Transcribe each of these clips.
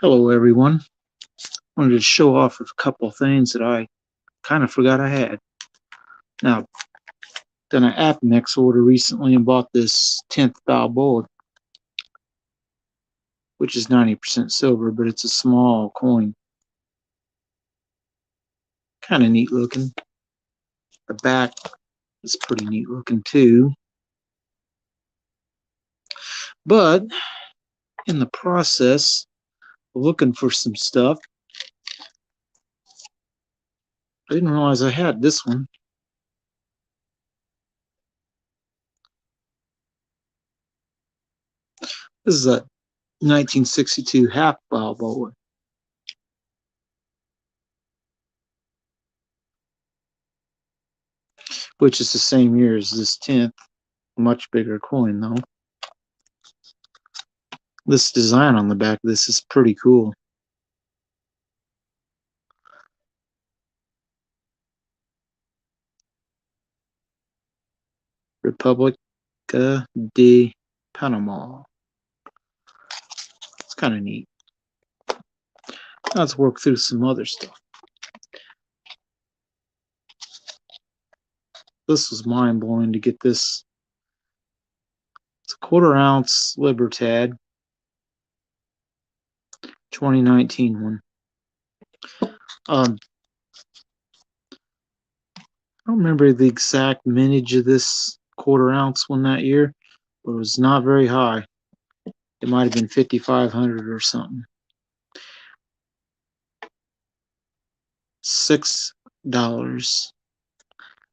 Hello, everyone. Wanted to show off a couple of things that I kind of forgot I had. Now, done an Apponex order recently and bought this 10th Balboa, which is 90% silver, but it's a small coin. Kind of neat looking. The back is pretty neat looking too. But in the process of looking for some stuff, I didn't realize I had this one. This is a 1962 Half Balboa, which is the same year as this 10th. Much bigger coin though. This design on the back of this is pretty cool. República de Panama. It's kind of neat. Let's work through some other stuff. This was mind blowing to get this. It's a quarter-ounce Libertad, 2019 one. I don't remember the exact mintage of this quarter-ounce one that year, but it was not very high. It might have been 5,500 or something. $6.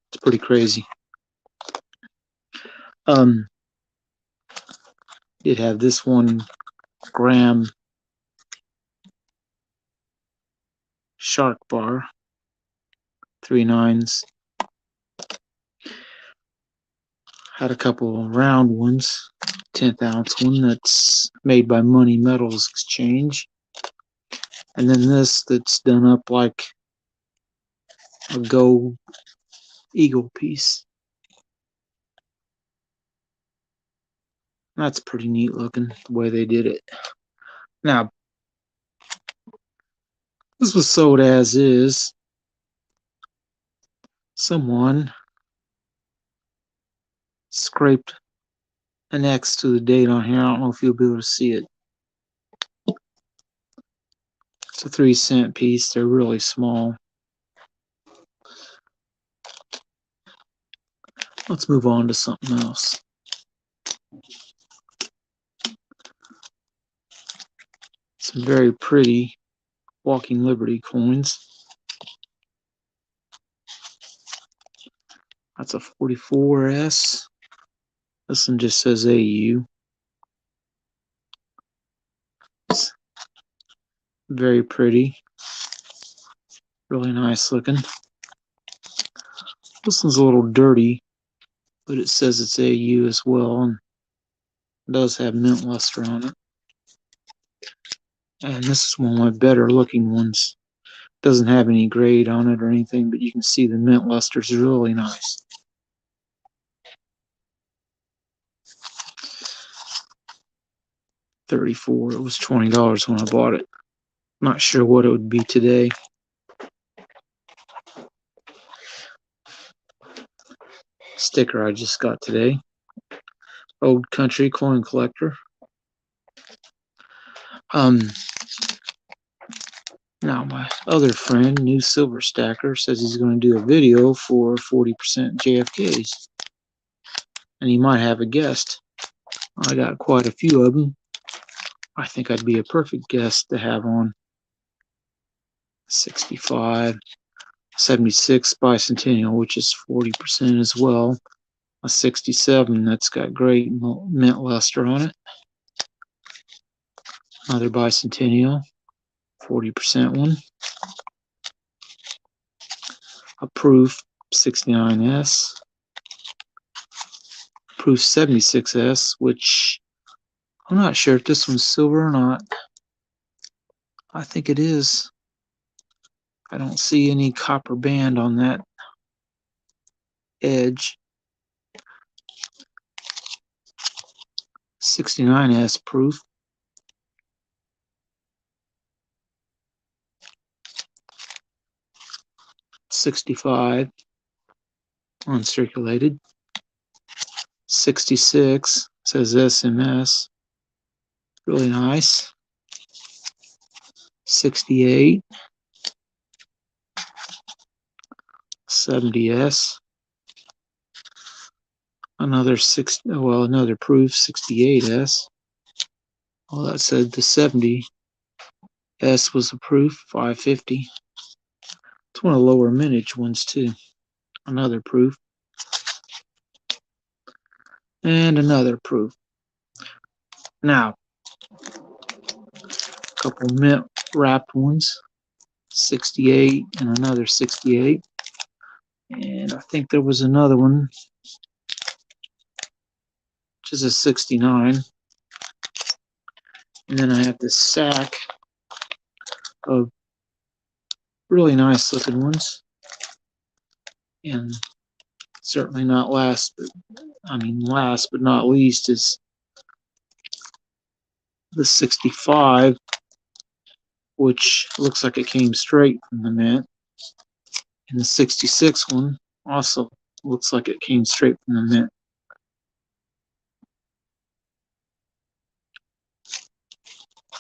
It's pretty crazy. Did have this 1 gram shark bar, 3 nines. Had a couple round ones, 10th ounce one that's made by Money Metals Exchange, and then this that's done up like a gold eagle piece. That's pretty neat looking the way they did it. Now, this was sold as is. Someone scraped an X to the date on here. I don't know if you'll be able to see it. It's a 3-cent piece. They're really small. Let's move on to something else. Some very pretty Walking Liberty coins. That's a 44S. This one just says AU. It's very pretty. Really nice looking. This one's a little dirty, but it says it's AU as well, and it does have mint luster on it. And this is one of my better looking ones. Doesn't have any grade on it or anything, but you can see the mint luster is really nice. $34. It was $20 when I bought it. Not sure what it would be today. Sticker I just got today. Old Country Coin Collector. Now my other friend, New Silver Stacker, says he's going to do a video for 40% JFKs. And he might have a guest. I got quite a few of them. I think I'd be a perfect guest to have on. 65, 76 bicentennial, which is 40% as well. A 67 that's got great mint luster on it. Another bicentennial, 40% one. A proof 69S. Proof 76S, which I'm not sure if this one's silver or not. I think it is. I don't see any copper band on that edge. 69S proof. 65 uncirculated. 66 says SMS. Really nice. 68. 70S. Another another proof, 68S. Well, that said the 70S was a proof, 550. It's one of the lower mintage ones too. Another proof. And another proof. Now, a couple mint wrapped ones. 68 and another 68. And I think there was another one, which is a 69. And then I have this sack of really nice looking ones. And certainly not last but not least is the 65, which looks like it came straight from the mint. And the 66 one also looks like it came straight from the mint.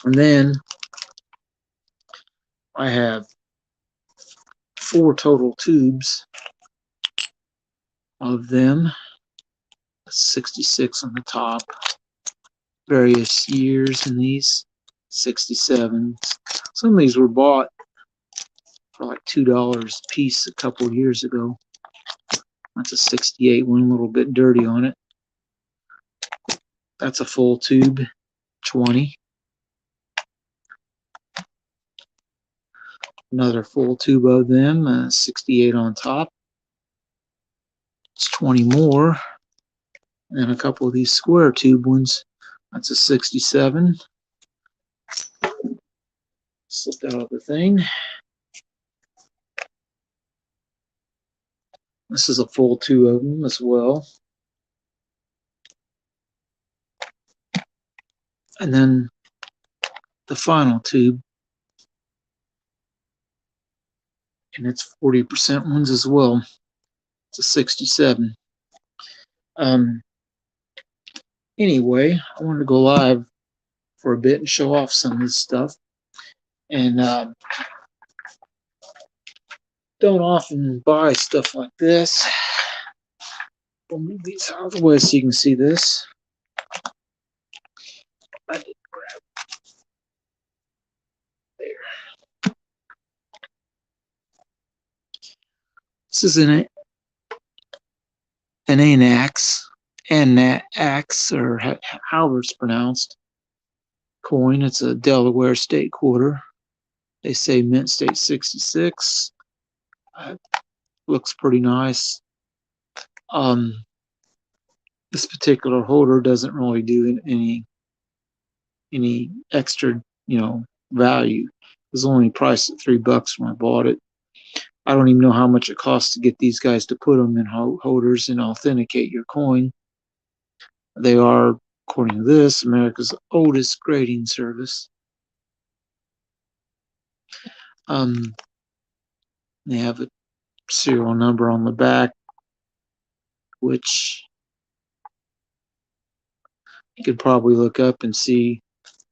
And then I have 4 total tubes of them. 66 on the top. Various years in these. 67. Some of these were bought for like $2 a piece a couple of years ago. That's a 68 one, a little bit dirty on it. That's a full tube, 20. Another full tube of them, 68 on top. It's 20 more. And a couple of these square tube ones. That's a 67. Slipped out of the thing. This is a full 2 of them as well. And then the final tube. And it's 40% ones as well. It's a 67. Anyway, I wanted to go live for a bit and show off some of this stuff. And don't often buy stuff like this. I'll move these out of the way so you can see this. I did grab there. This is an ANAX, or however it's pronounced, coin. It's a Delaware state quarter. They say mint state 66. Looks pretty nice. This particular holder doesn't really do any extra, value. It was only priced at $3 when I bought it. I don't even know how much it costs to get these guys to put them in holders and authenticate your coin. They are, according to this, America's oldest grading service. They have a serial number on the back, which you could probably look up and see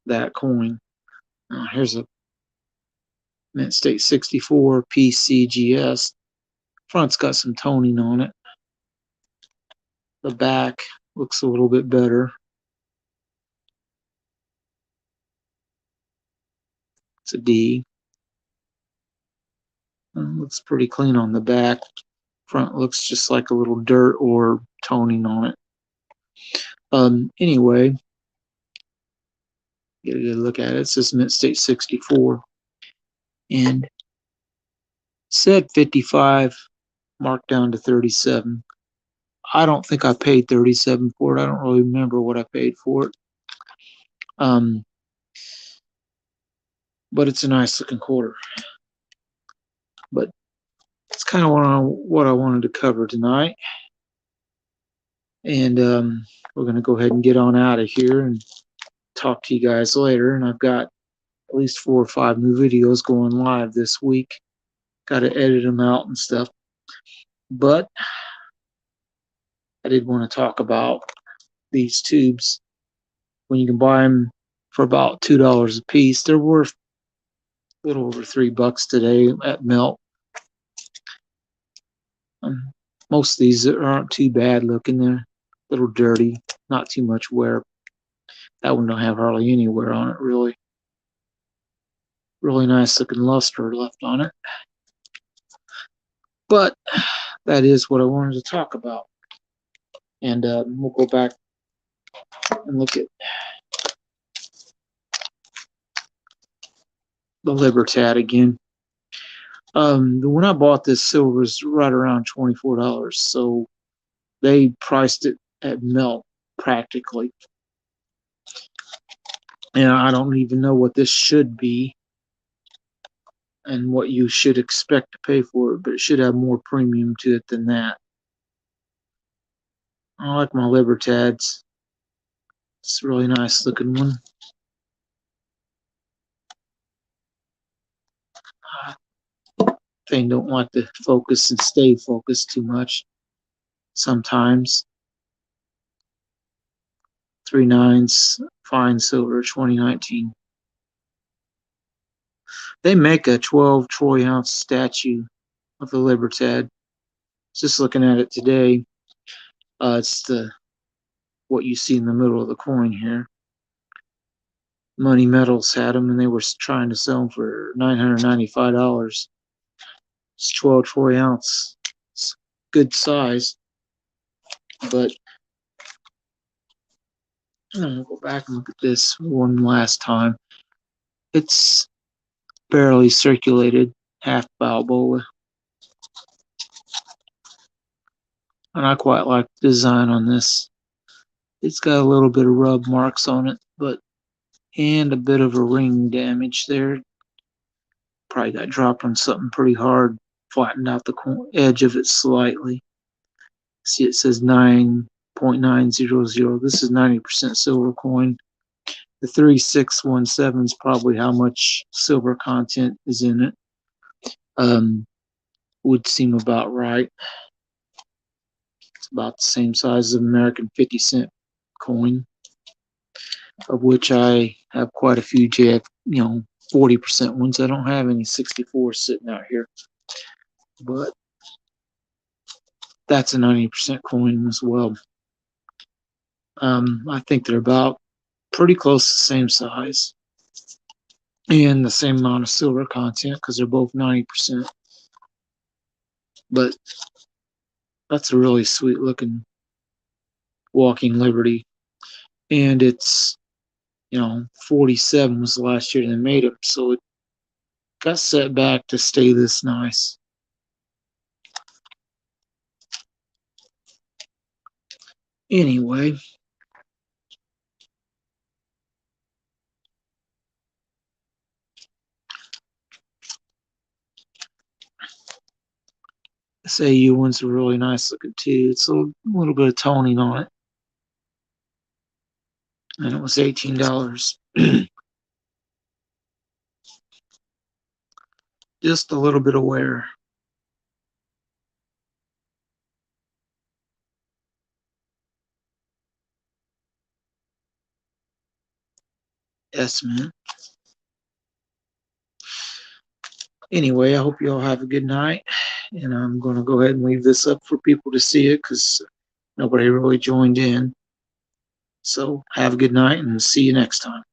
that coin. Here's a mint state 64 PCGS. Front's got some toning on it. The back looks a little bit better. It's a D. Looks pretty clean on the back. Front looks just like a little dirt or toning on it. Anyway, get a good look at it. It says mint state 64. And said 55, marked down to 37. I don't think I paid 37 for it. I don't really remember what I paid for it. But it's a nice looking quarter. But it's kind of what I wanted to cover tonight. And we're going to go ahead and get on out of here and talk to you guys later. And I've got at least 4 or 5 new videos going live this week. got to edit them out and stuff. But I did want to talk about these tubes. When you can buy them for about $2 a piece, they're worth a little over $3 today at Melt. Most of these aren't too bad looking. They're a little dirty, not too much wear. That one don't have hardly any wear on it, really. Really nice looking luster left on it. But that is what I wanted to talk about. And we'll go back and look at the Libertad again. When I bought this, silver was right around $24, so they priced it at Melt practically. And I don't even know what this should be and what you should expect to pay for it, but it should have more premium to it than that. I like my Libertads. It's a really nice looking one. Thing don't like to focus and stay focused too much sometimes. 3 nines, fine silver, 2019. They make a 12 troy ounce statue of the Libertad. Just looking at it today, it's what you see in the middle of the coin here. Money Metals had them, and they were trying to sell them for $995. It's 12 troy ounce. It's good size, but I'm gonna go back and look at this one last time. It's barely circulated, Half Balboa, and I quite like the design on this. It's got a little bit of rub marks on it, and a bit of a ring damage there. Probably got dropped on something pretty hard, flattened out the edge of it slightly. See, it says 9.900. This is 90% silver coin. The 3617 is probably how much silver content is in it. Would seem about right. It's about the same size as an American 50-cent coin, of which I have quite a few 40% ones. I don't have any 64 sitting out here, but that's a 90% coin as well. I think they're about pretty close to the same size and the same amount of silver content because they're both 90%. But that's a really sweet looking Walking Liberty, and it's 47 was the last year they made it, so it got set back to stay this nice. Anyway, this AU one's really nice looking too. It's a little bit of toning on it, and it was $18. Just a little bit of wear. Yes, man. Anyway, I hope you all have a good night, and I'm going to go ahead and leave this up for people to see it because nobody really joined in. So have a good night and see you next time.